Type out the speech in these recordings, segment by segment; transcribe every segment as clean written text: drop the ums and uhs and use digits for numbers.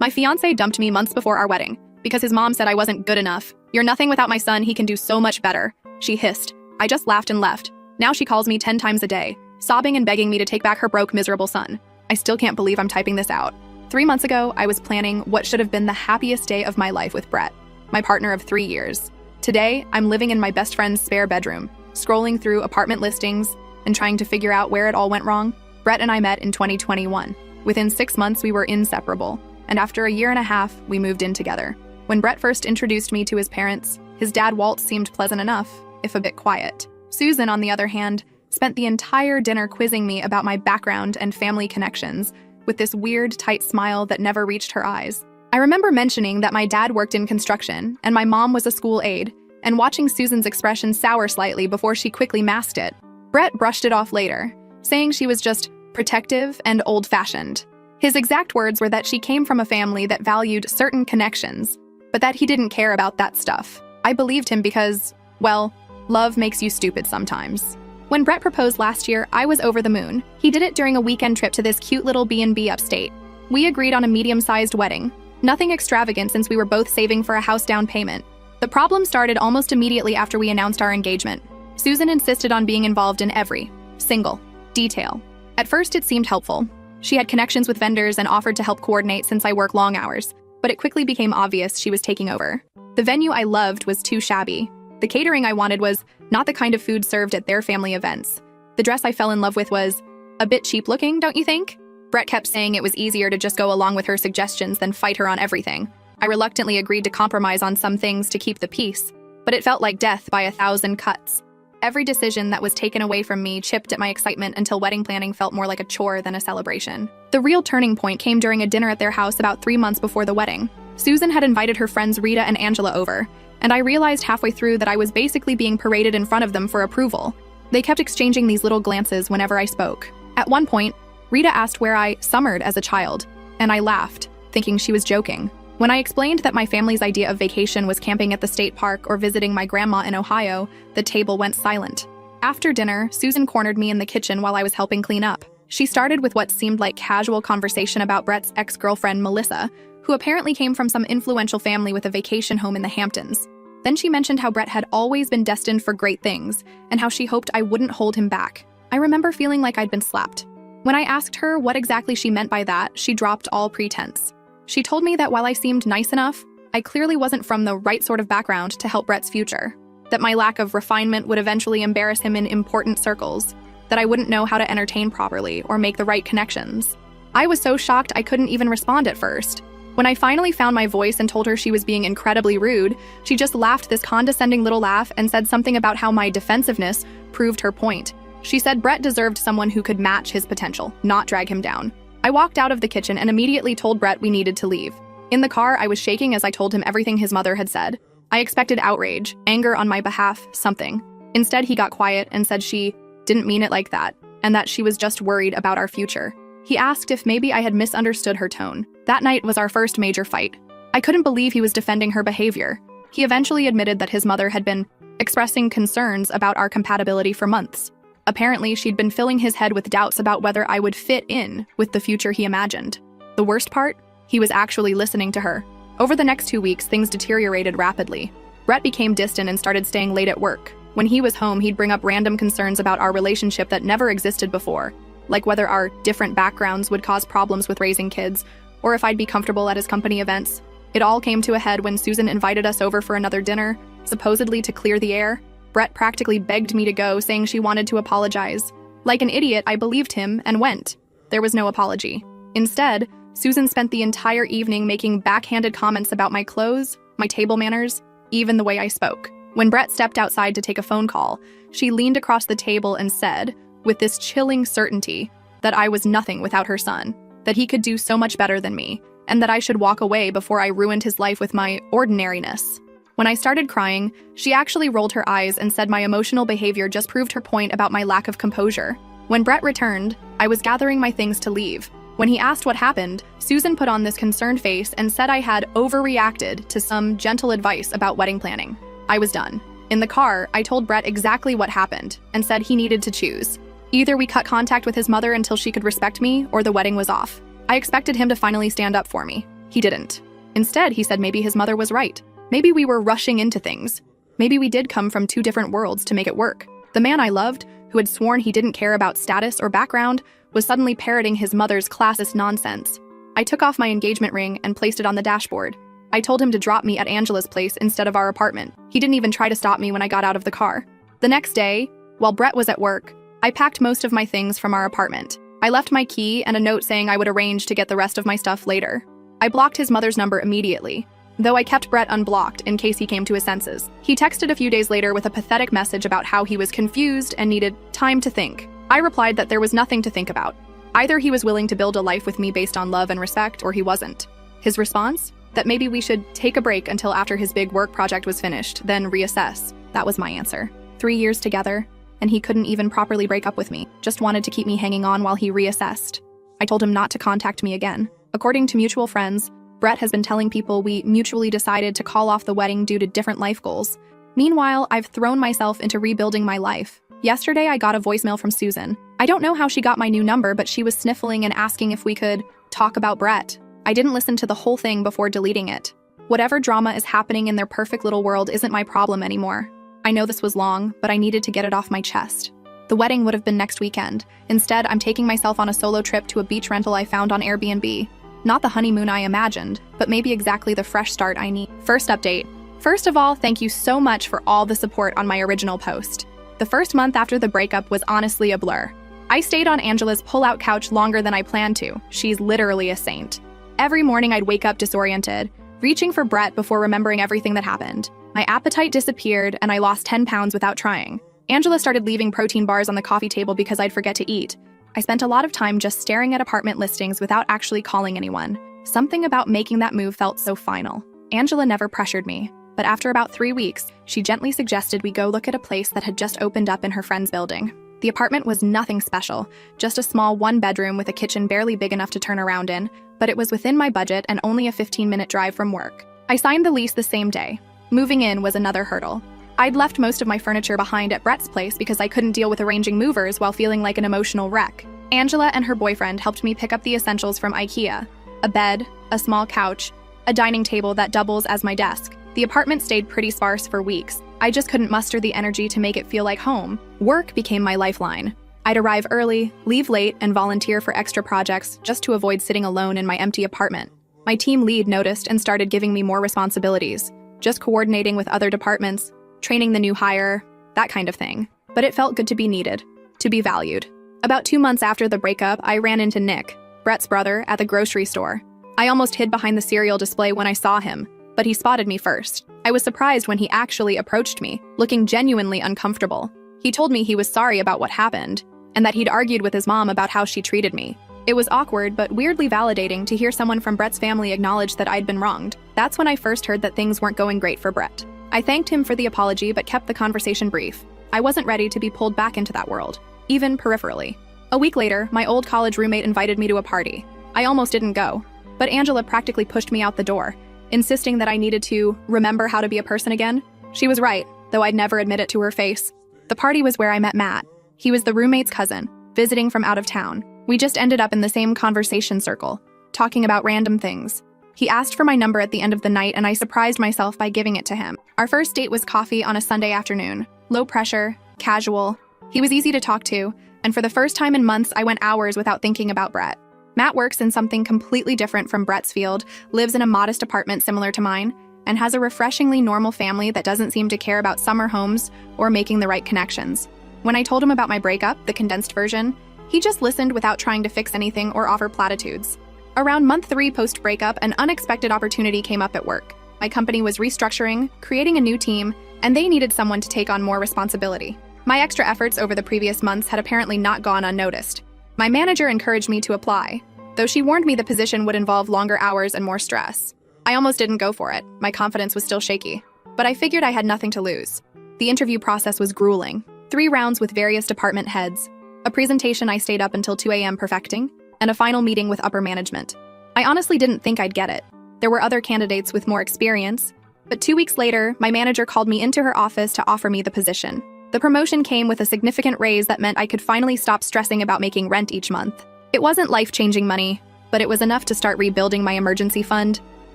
My fiancé dumped me months before our wedding because his mom said I wasn't good enough. "You're nothing without my son, he can do so much better," she hissed. I just laughed and left. Now she calls me 10 times a day, sobbing and begging me to take back her broke, miserable son. I still can't believe I'm typing this out. 3 months ago, I was planning what should have been the happiest day of my life with Brett, my partner of 3 years. Today, I'm living in my best friend's spare bedroom, scrolling through apartment listings and trying to figure out where it all went wrong. Brett and I met in 2021. Within 6 months, we were inseparable, and after a year and a half, we moved in together. When Brett first introduced me to his parents, his dad Walt seemed pleasant enough, if a bit quiet. Susan, on the other hand, spent the entire dinner quizzing me about my background and family connections, with this weird, tight smile that never reached her eyes. I remember mentioning that my dad worked in construction and my mom was a school aide, and watching Susan's expression sour slightly before she quickly masked it. Brett brushed it off later, saying she was just protective and old-fashioned. His exact words were that she came from a family that valued certain connections, but that he didn't care about that stuff. I believed him because, well, love makes you stupid sometimes. When Brett proposed last year, I was over the moon. He did it during a weekend trip to this cute little B&B upstate. We agreed on a medium-sized wedding. Nothing extravagant since we were both saving for a house down payment. The problem started almost immediately after we announced our engagement. Susan insisted on being involved in every single detail. At first, it seemed helpful. She had connections with vendors and offered to help coordinate since I work long hours, but it quickly became obvious she was taking over. The venue I loved was too shabby. The catering I wanted was not the kind of food served at their family events. The dress I fell in love with was a bit cheap looking, don't you think? Brett kept saying it was easier to just go along with her suggestions than fight her on everything. I reluctantly agreed to compromise on some things to keep the peace, but it felt like death by 1,000 cuts. Every decision that was taken away from me chipped at my excitement until wedding planning felt more like a chore than a celebration. The real turning point came during a dinner at their house about 3 months before the wedding. Susan had invited her friends Rita and Angela over, and I realized halfway through that I was basically being paraded in front of them for approval. They kept exchanging these little glances whenever I spoke. At one point, Rita asked where I summered as a child, and I laughed, thinking she was joking. When I explained that my family's idea of vacation was camping at the state park or visiting my grandma in Ohio, the table went silent. After dinner, Susan cornered me in the kitchen while I was helping clean up. She started with what seemed like casual conversation about Brett's ex-girlfriend, Melissa, who apparently came from some influential family with a vacation home in the Hamptons. Then she mentioned how Brett had always been destined for great things, and how she hoped I wouldn't hold him back. I remember feeling like I'd been slapped. When I asked her what exactly she meant by that, she dropped all pretense. She told me that while I seemed nice enough, I clearly wasn't from the right sort of background to help Brett's future. That my lack of refinement would eventually embarrass him in important circles. That I wouldn't know how to entertain properly or make the right connections. I was so shocked I couldn't even respond at first. When I finally found my voice and told her she was being incredibly rude, she just laughed this condescending little laugh and said something about how my defensiveness proved her point. She said Brett deserved someone who could match his potential, not drag him down. I walked out of the kitchen and immediately told Brett we needed to leave. In the car, I was shaking as I told him everything his mother had said. I expected outrage, anger on my behalf, something. Instead, he got quiet and said she didn't mean it like that, and that she was just worried about our future. He asked if maybe I had misunderstood her tone. That night was our first major fight. I couldn't believe he was defending her behavior. He eventually admitted that his mother had been expressing concerns about our compatibility for months. Apparently, she'd been filling his head with doubts about whether I would fit in with the future he imagined. The worst part? He was actually listening to her. Over the next 2 weeks, things deteriorated rapidly. Brett became distant and started staying late at work. When he was home, he'd bring up random concerns about our relationship that never existed before, like whether our different backgrounds would cause problems with raising kids, or if I'd be comfortable at his company events. It all came to a head when Susan invited us over for another dinner, supposedly to clear the air. Brett practically begged me to go, saying she wanted to apologize. Like an idiot, I believed him and went. There was no apology. Instead, Susan spent the entire evening making backhanded comments about my clothes, my table manners, even the way I spoke. When Brett stepped outside to take a phone call, she leaned across the table and said, with this chilling certainty, that I was nothing without her son, that he could do so much better than me, and that I should walk away before I ruined his life with my ordinariness. When I started crying, she actually rolled her eyes and said my emotional behavior just proved her point about my lack of composure. When Brett returned, I was gathering my things to leave. When he asked what happened, Susan put on this concerned face and said I had overreacted to some gentle advice about wedding planning. I was done. In the car, I told Brett exactly what happened and said he needed to choose. Either we cut contact with his mother until she could respect me, or the wedding was off. I expected him to finally stand up for me. He didn't. Instead, he said maybe his mother was right. Maybe we were rushing into things. Maybe we did come from two different worlds to make it work. The man I loved, who had sworn he didn't care about status or background, was suddenly parroting his mother's classist nonsense. I took off my engagement ring and placed it on the dashboard. I told him to drop me at Angela's place instead of our apartment. He didn't even try to stop me when I got out of the car. The next day, while Brett was at work, I packed most of my things from our apartment. I left my key and a note saying I would arrange to get the rest of my stuff later. I blocked his mother's number immediately, though I kept Brett unblocked in case he came to his senses. He texted a few days later with a pathetic message about how he was confused and needed time to think. I replied that there was nothing to think about. Either he was willing to build a life with me based on love and respect, or he wasn't. His response? That maybe we should take a break until after his big work project was finished, then reassess. That was my answer. 3 years together, and he couldn't even properly break up with me, just wanted to keep me hanging on while he reassessed. I told him not to contact me again. According to mutual friends, Brett has been telling people we mutually decided to call off the wedding due to different life goals. Meanwhile, I've thrown myself into rebuilding my life. Yesterday, I got a voicemail from Susan. I don't know how she got my new number, but she was sniffling and asking if we could talk about Brett. I didn't listen to the whole thing before deleting it. Whatever drama is happening in their perfect little world isn't my problem anymore. I know this was long, but I needed to get it off my chest. The wedding would have been next weekend. Instead, I'm taking myself on a solo trip to a beach rental I found on Airbnb. Not the honeymoon I imagined, but maybe exactly the fresh start I need. First update. First of all, thank you so much for all the support on my original post. The first month after the breakup was honestly a blur. I stayed on Angela's pull-out couch longer than I planned to. She's literally a saint. Every morning I'd wake up disoriented, reaching for Brett before remembering everything that happened. My appetite disappeared and I lost 10 pounds without trying. Angela started leaving protein bars on the coffee table because I'd forget to eat. I spent a lot of time just staring at apartment listings without actually calling anyone. Something about making that move felt so final. Angela never pressured me, but after about 3 weeks, she gently suggested we go look at a place that had just opened up in her friend's building. The apartment was nothing special, just a small one-bedroom with a kitchen barely big enough to turn around in, but it was within my budget and only a 15-minute drive from work. I signed the lease the same day. Moving in was another hurdle. I'd left most of my furniture behind at Brett's place because I couldn't deal with arranging movers while feeling like an emotional wreck. Angela and her boyfriend helped me pick up the essentials from IKEA: a bed, a small couch, a dining table that doubles as my desk. The apartment stayed pretty sparse for weeks. I just couldn't muster the energy to make it feel like home. Work became my lifeline. I'd arrive early, leave late, and volunteer for extra projects just to avoid sitting alone in my empty apartment. My team lead noticed and started giving me more responsibilities, just coordinating with other departments, training the new hire, that kind of thing. But it felt good to be needed, to be valued. About 2 months after the breakup, I ran into Nick, Brett's brother, at the grocery store. I almost hid behind the cereal display when I saw him, but he spotted me first. I was surprised when he actually approached me, looking genuinely uncomfortable. He told me he was sorry about what happened, and that he'd argued with his mom about how she treated me. It was awkward but weirdly validating to hear someone from Brett's family acknowledge that I'd been wronged. That's when I first heard that things weren't going great for Brett. I thanked him for the apology but kept the conversation brief. I wasn't ready to be pulled back into that world, even peripherally. A week later, my old college roommate invited me to a party. I almost didn't go, but Angela practically pushed me out the door, insisting that I needed to remember how to be a person again. She was right, though I'd never admit it to her face. The party was where I met Matt. He was the roommate's cousin, visiting from out of town. We just ended up in the same conversation circle, talking about random things. He asked for my number at the end of the night, and I surprised myself by giving it to him. Our first date was coffee on a Sunday afternoon. Low pressure, casual. He was easy to talk to, and for the first time in months, I went hours without thinking about Brett. Matt works in something completely different from Brett's field, lives in a modest apartment similar to mine, and has a refreshingly normal family that doesn't seem to care about summer homes or making the right connections. When I told him about my breakup, the condensed version, he just listened without trying to fix anything or offer platitudes. Around month 3 post-breakup, an unexpected opportunity came up at work. My company was restructuring, creating a new team, and they needed someone to take on more responsibility. My extra efforts over the previous months had apparently not gone unnoticed. My manager encouraged me to apply, though she warned me the position would involve longer hours and more stress. I almost didn't go for it. My confidence was still shaky, but I figured I had nothing to lose. The interview process was grueling. 3 rounds with various department heads, a presentation I stayed up until 2 a.m. perfecting, and a final meeting with upper management. I honestly didn't think I'd get it. There were other candidates with more experience, but 2 weeks later, my manager called me into her office to offer me the position. The promotion came with a significant raise that meant I could finally stop stressing about making rent each month. It wasn't life-changing money, but it was enough to start rebuilding my emergency fund,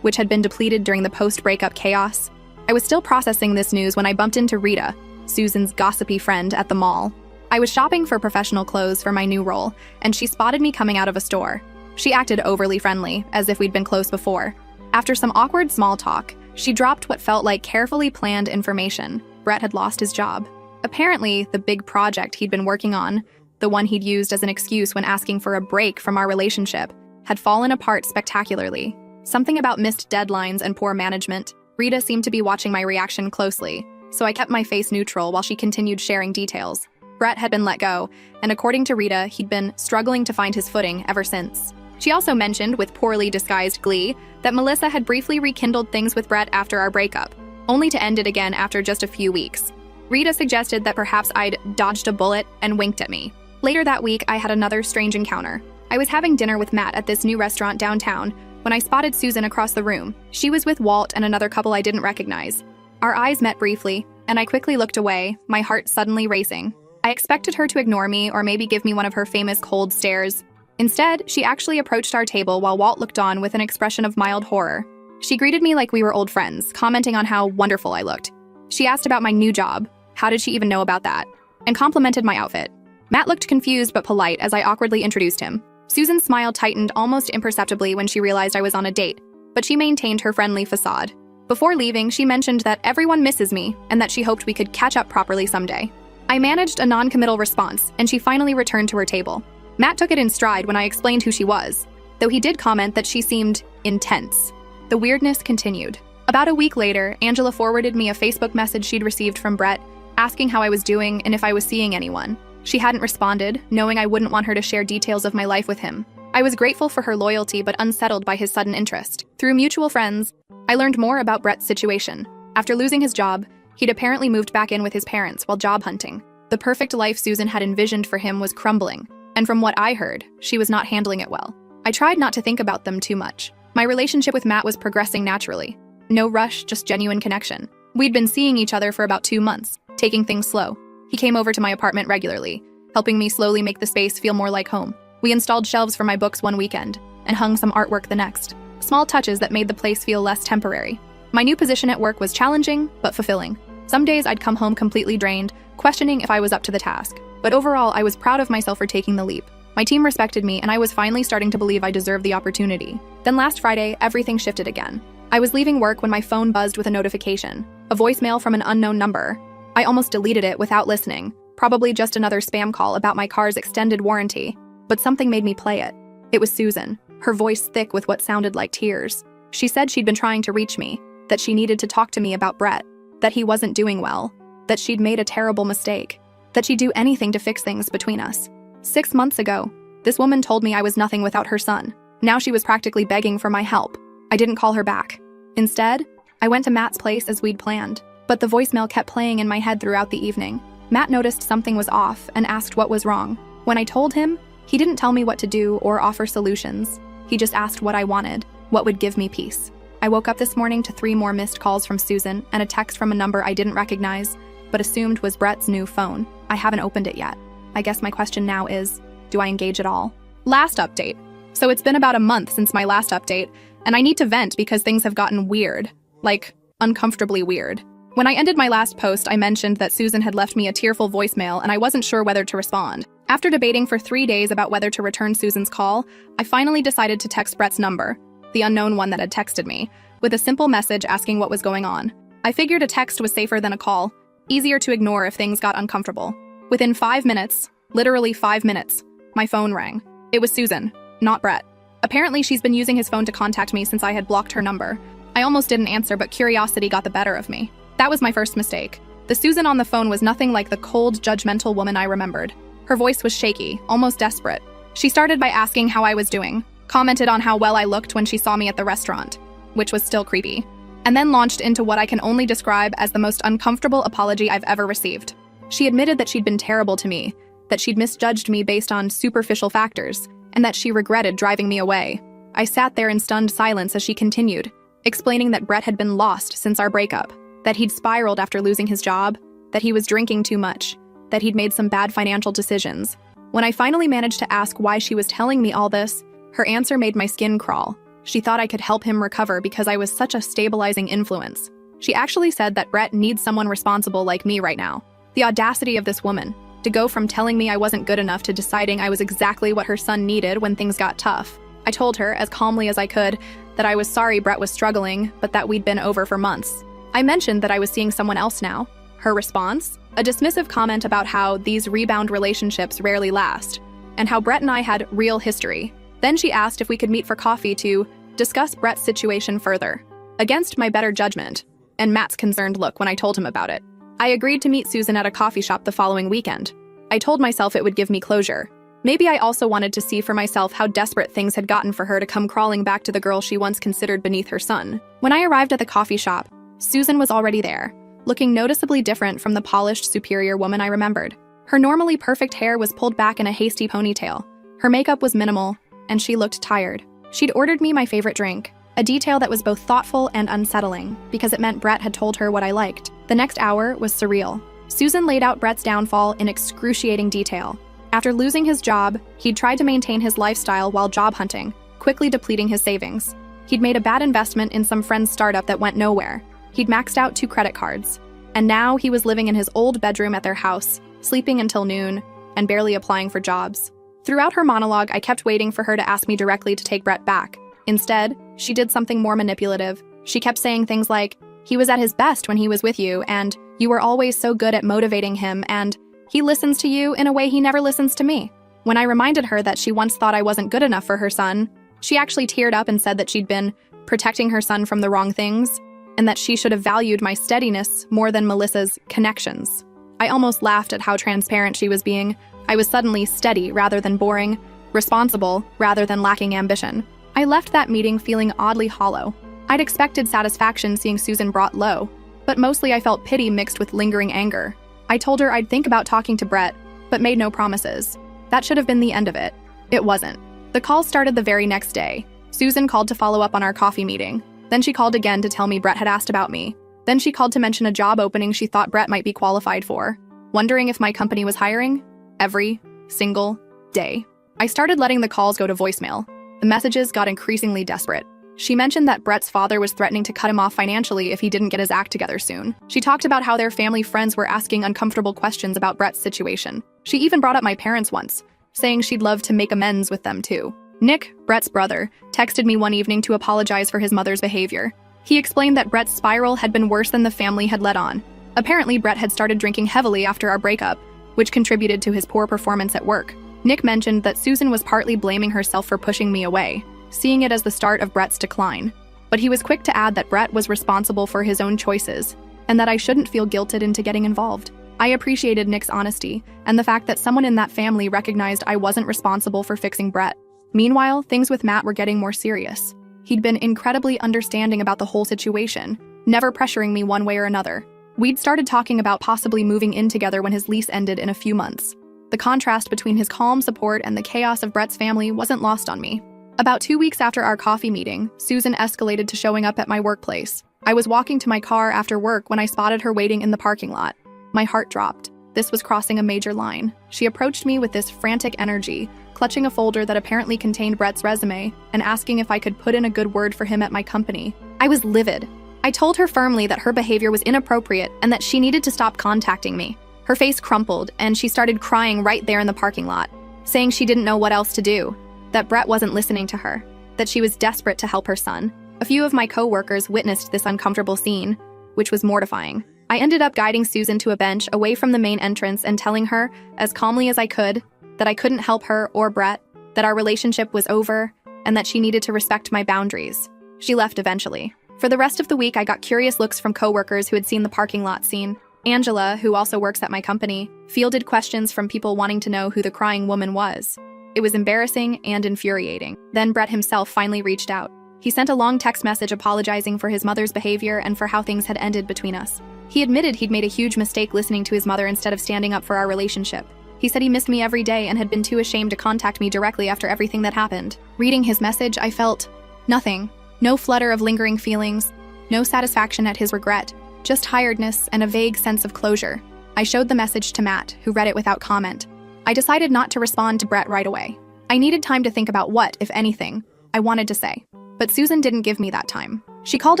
which had been depleted during the post-breakup chaos. I was still processing this news when I bumped into Rita, Susan's gossipy friend, at the mall. I was shopping for professional clothes for my new role, and she spotted me coming out of a store. She acted overly friendly, as if we'd been close before. After some awkward small talk, she dropped what felt like carefully planned information. Brett had lost his job. Apparently, the big project he'd been working on, the one he'd used as an excuse when asking for a break from our relationship, had fallen apart spectacularly. Something about missed deadlines and poor management. Rita seemed to be watching my reaction closely, so I kept my face neutral while she continued sharing details. Brett had been let go, and according to Rita, he'd been struggling to find his footing ever since. She also mentioned, with poorly disguised glee, that Melissa had briefly rekindled things with Brett after our breakup, only to end it again after just a few weeks. Rita suggested that perhaps I'd dodged a bullet and winked at me. Later that week, I had another strange encounter. I was having dinner with Matt at this new restaurant downtown when I spotted Susan across the room. She was with Walt and another couple I didn't recognize. Our eyes met briefly, and I quickly looked away, my heart suddenly racing. I expected her to ignore me or maybe give me one of her famous cold stares. Instead, she actually approached our table while Walt looked on with an expression of mild horror. She greeted me like we were old friends, commenting on how wonderful I looked. She asked about my new job, how did she even know about that, and complimented my outfit. Matt looked confused but polite as I awkwardly introduced him. Susan's smile tightened almost imperceptibly when she realized I was on a date, but she maintained her friendly facade. Before leaving, she mentioned that everyone misses me and that she hoped we could catch up properly someday. I managed a non-committal response, and she finally returned to her table. Matt took it in stride when I explained who she was, though he did comment that she seemed intense. The weirdness continued. About a week later, Angela forwarded me a Facebook message she'd received from Brett, asking how I was doing and if I was seeing anyone. She hadn't responded, knowing I wouldn't want her to share details of my life with him. I was grateful for her loyalty but unsettled by his sudden interest. Through mutual friends, I learned more about Brett's situation. After losing his job, he'd apparently moved back in with his parents while job hunting. The perfect life Susan had envisioned for him was crumbling, and from what I heard, she was not handling it well. I tried not to think about them too much. My relationship with Matt was progressing naturally. No rush, just genuine connection. We'd been seeing each other for about 2 months, taking things slow. He came over to my apartment regularly, helping me slowly make the space feel more like home. We installed shelves for my books one weekend, and hung some artwork the next. Small touches that made the place feel less temporary. My new position at work was challenging, but fulfilling. Some days I'd come home completely drained, questioning if I was up to the task. But overall, I was proud of myself for taking the leap. My team respected me, and I was finally starting to believe I deserved the opportunity. Then last Friday, everything shifted again. I was leaving work when my phone buzzed with a notification, a voicemail from an unknown number. I almost deleted it without listening, probably just another spam call about my car's extended warranty. But something made me play it. It was Susan, her voice thick with what sounded like tears. She said she'd been trying to reach me, that she needed to talk to me about Brett, that he wasn't doing well, that she'd made a terrible mistake, that she'd do anything to fix things between us. 6 months ago, this woman told me I was nothing without her son. Now she was practically begging for my help. I didn't call her back. Instead, I went to Matt's place as we'd planned, but the voicemail kept playing in my head throughout the evening. Matt noticed something was off and asked what was wrong. When I told him, he didn't tell me what to do or offer solutions. He just asked what I wanted, what would give me peace. I woke up this morning to 3 more missed calls from Susan and a text from a number I didn't recognize, but assumed was Brett's new phone. I haven't opened it yet. I guess my question now is, do I engage at all? Last update. So it's been about a month since my last update, and I need to vent because things have gotten weird. Like, uncomfortably weird. When I ended my last post, I mentioned that Susan had left me a tearful voicemail and I wasn't sure whether to respond. After debating for 3 days about whether to return Susan's call, I finally decided to text Brett's number, the unknown one that had texted me, with a simple message asking what was going on. I figured a text was safer than a call, easier to ignore if things got uncomfortable. Within 5 minutes, literally 5 minutes, my phone rang. It was Susan, not Brett. Apparently she's been using his phone to contact me since I had blocked her number. I almost didn't answer, but curiosity got the better of me. That was my first mistake. The Susan on the phone was nothing like the cold, judgmental woman I remembered. Her voice was shaky, almost desperate. She started by asking how I was doing, commented on how well I looked when she saw me at the restaurant, which was still creepy, and then launched into what I can only describe as the most uncomfortable apology I've ever received. She admitted that she'd been terrible to me, that she'd misjudged me based on superficial factors, and that she regretted driving me away. I sat there in stunned silence as she continued, explaining that Brett had been lost since our breakup, that he'd spiraled after losing his job, that he was drinking too much, that he'd made some bad financial decisions. When I finally managed to ask why she was telling me all this, Her answer made my skin crawl. She thought I could help him recover because I was such a stabilizing influence. She actually said that Brett needs someone responsible like me right now. The audacity of this woman, to go from telling me I wasn't good enough to deciding I was exactly what her son needed when things got tough. I told her, as calmly as I could, that I was sorry Brett was struggling, but that we'd been over for months. I mentioned that I was seeing someone else now. Her response? A dismissive comment about how these rebound relationships rarely last, and how Brett and I had real history. Then she asked if we could meet for coffee to discuss Brett's situation further. Against my better judgment, and Matt's concerned look when I told him about it, I agreed to meet Susan at a coffee shop the following weekend. I told myself it would give me closure. Maybe I also wanted to see for myself how desperate things had gotten for her to come crawling back to the girl she once considered beneath her son. When I arrived at the coffee shop, Susan was already there, looking noticeably different from the polished, superior woman I remembered. Her normally perfect hair was pulled back in a hasty ponytail. Her makeup was minimal, and she looked tired. She'd ordered me my favorite drink, a detail that was both thoughtful and unsettling, because it meant Brett had told her what I liked. The next hour was surreal. Susan laid out Brett's downfall in excruciating detail. After losing his job, he'd tried to maintain his lifestyle while job hunting, quickly depleting his savings. He'd made a bad investment in some friend's startup that went nowhere. He'd maxed out 2 credit cards. And now he was living in his old bedroom at their house, sleeping until noon, and barely applying for jobs. Throughout her monologue, I kept waiting for her to ask me directly to take Brett back. Instead, she did something more manipulative. She kept saying things like, "He was at his best when he was with you, and you were always so good at motivating him, and he listens to you in a way he never listens to me." When I reminded her that she once thought I wasn't good enough for her son, she actually teared up and said that she'd been protecting her son from the wrong things, and that she should have valued my steadiness more than Melissa's connections. I almost laughed at how transparent she was being. I was suddenly steady rather than boring, responsible rather than lacking ambition. I left that meeting feeling oddly hollow. I'd expected satisfaction seeing Susan brought low, but mostly I felt pity mixed with lingering anger. I told her I'd think about talking to Brett, but made no promises. That should have been the end of it. It wasn't. The call started the very next day. Susan called to follow up on our coffee meeting. Then she called again to tell me Brett had asked about me. Then she called to mention a job opening she thought Brett might be qualified for, wondering if my company was hiring. Every single day. I started letting the calls go to voicemail. The messages got increasingly desperate. She mentioned that Brett's father was threatening to cut him off financially if he didn't get his act together soon. She talked about how their family friends were asking uncomfortable questions about Brett's situation. She even brought up my parents once, saying she'd love to make amends with them too. Nick, Brett's brother, texted me one evening to apologize for his mother's behavior. He explained that Brett's spiral had been worse than the family had let on. Apparently, Brett had started drinking heavily after our breakup, which contributed to his poor performance at work. Nick mentioned that Susan was partly blaming herself for pushing me away, seeing it as the start of Brett's decline. But he was quick to add that Brett was responsible for his own choices, and that I shouldn't feel guilted into getting involved. I appreciated Nick's honesty, and the fact that someone in that family recognized I wasn't responsible for fixing Brett. Meanwhile, things with Matt were getting more serious. He'd been incredibly understanding about the whole situation, never pressuring me one way or another. We'd started talking about possibly moving in together when his lease ended in a few months. The contrast between his calm support and the chaos of Brett's family wasn't lost on me. About 2 weeks after our coffee meeting, Susan escalated to showing up at my workplace. I was walking to my car after work when I spotted her waiting in the parking lot. My heart dropped. This was crossing a major line. She approached me with this frantic energy, clutching a folder that apparently contained Brett's resume and asking if I could put in a good word for him at my company. I was livid. I told her firmly that her behavior was inappropriate and that she needed to stop contacting me. Her face crumpled, and she started crying right there in the parking lot, saying she didn't know what else to do, that Brett wasn't listening to her, that she was desperate to help her son. A few of my co-workers witnessed this uncomfortable scene, which was mortifying. I ended up guiding Susan to a bench away from the main entrance and telling her, as calmly as I could, that I couldn't help her or Brett, that our relationship was over, and that she needed to respect my boundaries. She left eventually. For the rest of the week, I got curious looks from coworkers who had seen the parking lot scene. Angela, who also works at my company, fielded questions from people wanting to know who the crying woman was. It was embarrassing and infuriating. Then Brett himself finally reached out. He sent a long text message apologizing for his mother's behavior and for how things had ended between us. He admitted he'd made a huge mistake listening to his mother instead of standing up for our relationship. He said he missed me every day and had been too ashamed to contact me directly after everything that happened. Reading his message, I felt nothing. No flutter of lingering feelings, no satisfaction at his regret, just tiredness and a vague sense of closure. I showed the message to Matt, who read it without comment. I decided not to respond to Brett right away. I needed time to think about what, if anything, I wanted to say. But Susan didn't give me that time. She called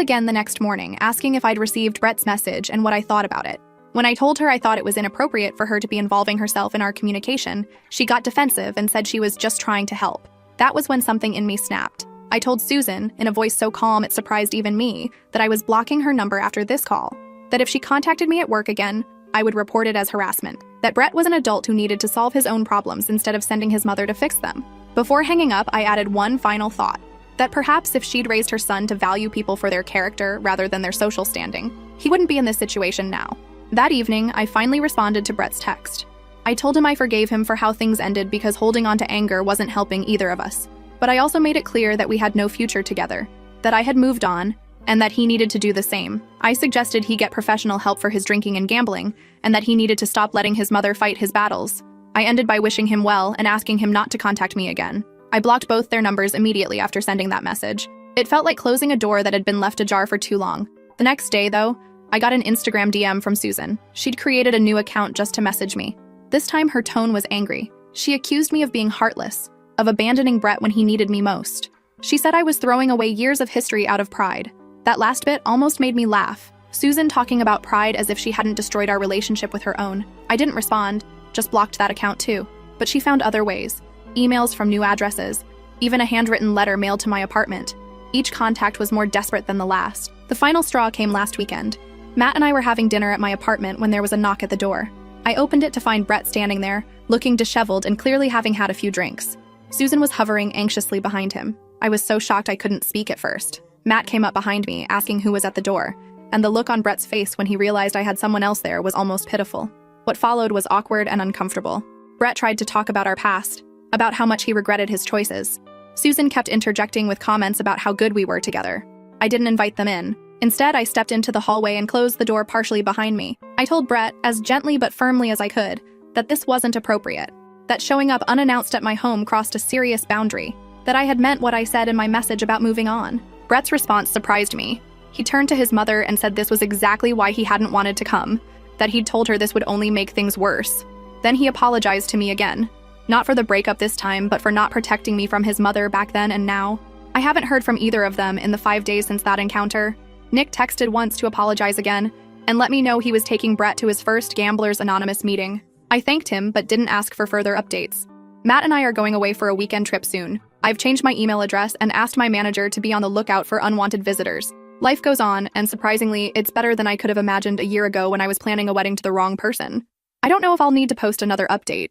again the next morning, asking if I'd received Brett's message and what I thought about it. When I told her I thought it was inappropriate for her to be involving herself in our communication, she got defensive and said she was just trying to help. That was when something in me snapped. I told Susan, in a voice so calm it surprised even me, that I was blocking her number after this call. That if she contacted me at work again, I would report it as harassment. That Brett was an adult who needed to solve his own problems instead of sending his mother to fix them. Before hanging up, I added one final thought. That perhaps if she'd raised her son to value people for their character rather than their social standing, he wouldn't be in this situation now. That evening, I finally responded to Brett's text. I told him I forgave him for how things ended because holding on to anger wasn't helping either of us. But I also made it clear that we had no future together, that I had moved on, and that he needed to do the same. I suggested he get professional help for his drinking and gambling, and that he needed to stop letting his mother fight his battles. I ended by wishing him well and asking him not to contact me again. I blocked both their numbers immediately after sending that message. It felt like closing a door that had been left ajar for too long. The next day, though, I got an Instagram DM from Susan. She'd created a new account just to message me. This time, her tone was angry. She accused me of being heartless, of abandoning Brett when he needed me most. She said I was throwing away years of history out of pride. That last bit almost made me laugh. Susan talking about pride as if she hadn't destroyed our relationship with her own. I didn't respond, just blocked that account too. But she found other ways. Emails from new addresses, even a handwritten letter mailed to my apartment. Each contact was more desperate than the last. The final straw came last weekend. Matt and I were having dinner at my apartment when there was a knock at the door. I opened it to find Brett standing there, looking disheveled and clearly having had a few drinks. Susan was hovering anxiously behind him. I was so shocked I couldn't speak at first. Matt came up behind me, asking who was at the door, and the look on Brett's face when he realized I had someone else there was almost pitiful. What followed was awkward and uncomfortable. Brett tried to talk about our past, about how much he regretted his choices. Susan kept interjecting with comments about how good we were together. I didn't invite them in. Instead, I stepped into the hallway and closed the door partially behind me. I told Brett, as gently but firmly as I could, that this wasn't appropriate, that showing up unannounced at my home crossed a serious boundary, that I had meant what I said in my message about moving on. Brett's response surprised me. He turned to his mother and said this was exactly why he hadn't wanted to come, that he'd told her this would only make things worse. Then he apologized to me again. Not for the breakup this time, but for not protecting me from his mother back then and now. I haven't heard from either of them in the 5 days since that encounter. Nick texted once to apologize again, and let me know he was taking Brett to his first Gamblers Anonymous meeting. I thanked him, but didn't ask for further updates. Matt and I are going away for a weekend trip soon. I've changed my email address and asked my manager to be on the lookout for unwanted visitors. Life goes on, and surprisingly, it's better than I could have imagined a year ago when I was planning a wedding to the wrong person. I don't know if I'll need to post another update.